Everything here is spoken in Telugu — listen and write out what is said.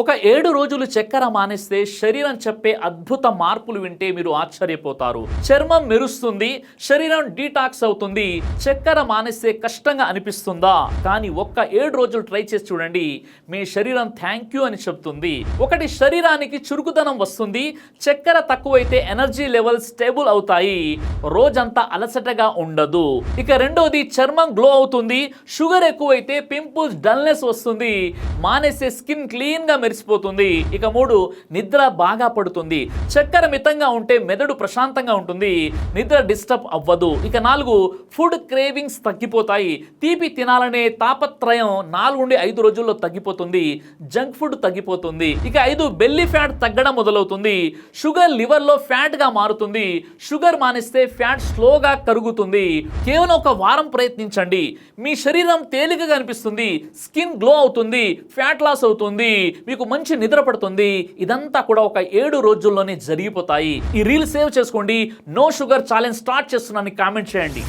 ఒక 7 రోజులు చక్కెర మానేస్తే శరీరం చెప్పే అద్భుత మార్పులు వింటే మీరు ఆశ్చర్యపోతారు. చర్మం మెరుస్తుంది, శరీరం డీటాక్స్ అవుతుంది. చక్కెర మానేస్తే కష్టంగా అనిపిస్తుందా? కానీ ఒక్క 7 రోజులు ట్రై చేసి చూడండి, మీ శరీరం థ్యాంక్ యూ అని చెప్తుంది. ఒకటి, శరీరానికి చురుకుదనం వస్తుంది. చక్కెర తక్కువైతే ఎనర్జీ లెవెల్స్ స్టేబుల్ అవుతాయి, రోజంతా అలసటగా ఉండదు. ఇక రెండోది, చర్మం గ్లో అవుతుంది. షుగర్ ఎక్కువైతే పింపుల్స్, డల్నెస్ వస్తుంది. మానేస్తే స్కిన్ క్లీన్ గా మెరిసిపోతుంది. ఇక 3, నిద్ర బాగా పడుతుంది. చక్కెర మితంగా ఉంటే మెదడు ప్రశాంతంగా ఉంటుంది, నిద్ర డిస్టర్బ్ అవ్వదు. ఇక 4, ఫుడ్ క్రేవింగ్స్ తగ్గిపోతాయి. తీపి తినాలనే తాపత్రయం 4 నుండి 5 రోజుల్లో తగ్గిపోతుంది. జంక్ ఫుడ్ తగ్గిపోతుంది. ఇక 5, బెల్లీ ఫ్యాట్ తగ్గడం మొదలవుతుంది. షుగర్ లివర్ లో ఫ్యాట్ గా మారుతుంది. షుగర్ మానేస్తే ఫ్యాట్ స్లోగా కరుగుతుంది. కేవలం ఒక వారం ప్రయత్నించండి, మీ శరీరం తేలికగా అనిపిస్తుంది, స్కిన్ గ్లో అవుతుంది, ఫ్యాట్ లాస్ అవుతుంది, మీకు మంచి నిద్ర పడుతుంది. ఇదంతా కూడా ఒక 7 రోజుల్లోనే జరిగిపోతాయి. ఈ రీల్ సేవ్ చేసుకోండి. నో షుగర్ ఛాలెంజ్ స్టార్ట్ చేస్తున్నాను, కామెంట్ చేయండి.